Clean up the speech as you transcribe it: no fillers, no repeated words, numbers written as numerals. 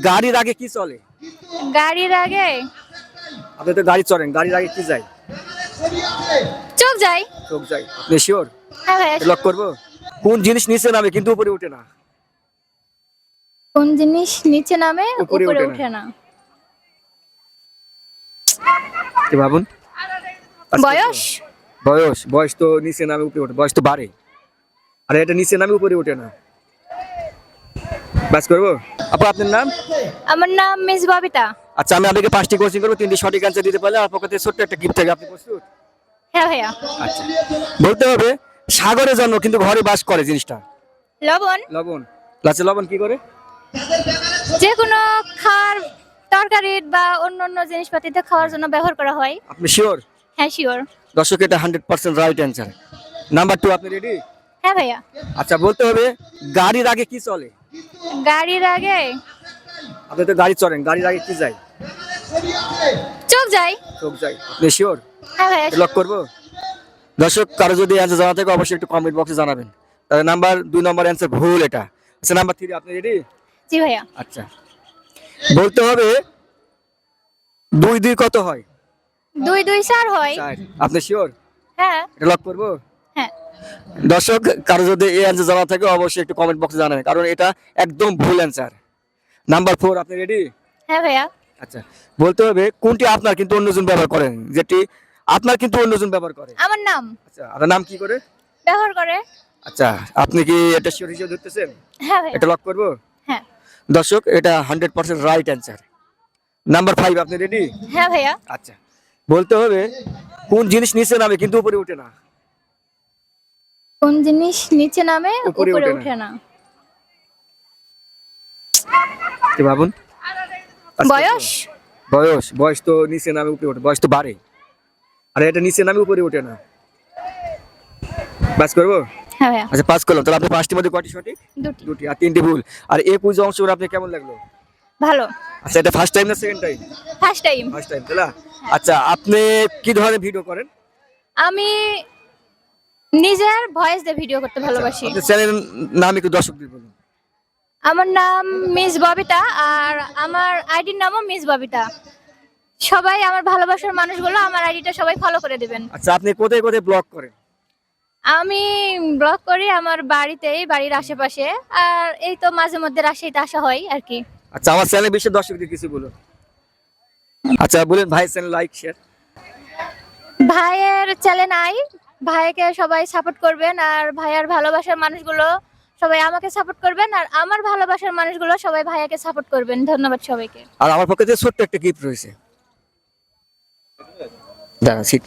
গাড়ির আগে কি চলে? গাড়ির আগে আপনি তো গাড়ি চড়েন, গাড়ির আগে কি যায়? চোখ যায়। চোখ যায়। আপনি শিওর? হ্যাঁ ভাইয়া। লক করবো? কোন জিনিস নিচে নামে কিন্তু উপরে ওঠে না? কোন জিনিস নিচে নামে উপরে উপরে ওঠে না। ওঠে না? কি ভাবুন? বয়স। বয়স, বয়স তো নিচে নামে উপরে ওঠে, বয়স তো বাড়ে। আর এটা নিচে নামে উপরে ওঠে না। বাস করবো? আপু আপনার নাম? আমার নাম মিস ববিতা। আচ্ছা, আমি আপনাকে 5টি কোশ্চেন করবো, 3টি সঠিক অ্যান্সার দিতে পারলে আপনার কাছে ছোট্ট একটা গিফট থাকে। আপনি প্রস্তুত? হ্যাঁ ভাইয়া। আচ্ছা, বলতে হবে সাগরে জন্ম কিন্তু ঘরে বাস করে জিনিসটা। লবণ। লবণ। আচ্ছা, লবণ কি করে? যে কোনো খাওয়ার তরকারি বা অন্য জিনিসপাতিতে খাওয়ার জন্য ব্যবহার করা হয়। আপনি শিওর? হ্যাঁ শিওর। দর্শক, এটা 100% রাইট অ্যান্সার। নাম্বার 2, আপনি রেডি? হ্যাঁ ভাইয়া। আচ্ছা, বলতে হবে গাড়ির আগে কি চলে? গাড়ির আগে আপনি তো গাড়ি চড়েন, গাড়ির আগে কি যায়? চোখ যায়। চোখ যায়। আপনি শিওর? হ্যাঁ ভাইয়া। লক করবো? দর্শক, কারো যদি অ্যান্সার জানা থাকে অবশ্যই একটু কমেন্ট বক্সে জানাবেন। তাহলে নাম্বার 2 নম্বর অ্যান্সার ভুল এটা। আচ্ছা, নাম্বার 3, আপনি রেডি? জি ভাইয়া। আচ্ছা, বলতে হবে 2 2 কত হয়? 2 2 4 হয়। 4। আপনি শিওর? হ্যাঁ। এটা লক করবো? হ্যাঁ। দর্শক, কারো যদি এই অ্যান্সার জানা থাকে অবশ্যই একটু কমেন্ট বক্সে জানাবেন, কারণ এটা একদম ভুল অ্যান্সার। নাম্বার 4, আপনি রেডি? হ্যাঁ ভাইয়া। আচ্ছা, বলতে হবে কোনটি আপনার কিন্তু অন্যজন ব্যবহার করেন, যেটি আপনার কিন্তু অন্যজন ব্যবহার করে। আমার নাম আচ্ছা, আপনার নাম কি করে? ব্যবহার করে। আচ্ছা, আপনি কি এটা শিওর হিসেবে ধরতেছেন? হ্যাঁ ভাইয়া। এটা লক করবো? হ্যাঁ। দর্শক, এটা 100% রাইট অ্যান্সার। নাম্বার 5, আপনি রেডি? হ্যাঁ ভাইয়া। আচ্ছা, বলতে হবে কোন জিনিস নিচে নামে কিন্তু উপরে ওঠে না? কোন জিনিস নিচে নামে উপরে উপরে ওঠে না। ওঠে না? কি ভাবুন? বয়স। বয়স, বয়স তো নিচে নামে উপরে ওঠে, বয়স তো বাড়ে। আর এটা নিচে নামে উপরে ওঠে না। বাস করবো? হ্যাঁ ভাইয়া। আচ্ছা, পাস করলাম। তাহলে আপনি 5টির মধ্যে কয়টি সঠিক? দুটি। দুটি, আর 3টি ভুল। আর এই কুইজে অংশ করে আপনি কেমন লাগলো? ভালো। আচ্ছা, এটা ফার্স্ট টাইম না second time? First time. First time, তাই না? আচ্ছা, আপনি কি ধরনের ভিডিও করেন? আমি নিজের ভয়েস দিয়ে ভিডিও করতে ভালোবাসি। আপনার চ্যানেলের নাম একটু দর্শকদের বলুন। আমার নাম মিস ববিতা আর আমার আইডির নামও মিস ববিতা। সবাই আমার ভালোবাসার মানুষগুলো আমার আইডিটা সবাই ফলো করে দিবেন। আচ্ছা, আপনি কোথায় কোথায় ব্লগ করেন? আমি ব্লগ করি আমার বাড়িতেই, বাড়ির আশেপাশে। আর এই তো মাঝে মধ্যে রাজশাহীতে আসা হয় আর কি। আচ্ছা, আমার চ্যানেল বিশ্বের দর্শকদের কিছু বলুন। আচ্ছা, বলেন ভাই, চ্যানেল লাইক শেয়ার। ভাইয়ের চ্যানেল নাই, ভাইকে সবাই সাপোর্ট করবেন। আর ভাইয়ার ভালোবাসার মানুষগুলো সবাই আমাকে সাপোর্ট করবেন। আর আমার ভালোবাসার মানুষগুলো সবাই ভাইয়াকে সাপোর্ট করবেন। ধন্যবাদ সবাইকে। আর আমার পক্ষে থেকে ছোট্ট একটা গিফট রয়েছে। দাঁড়া, সিট।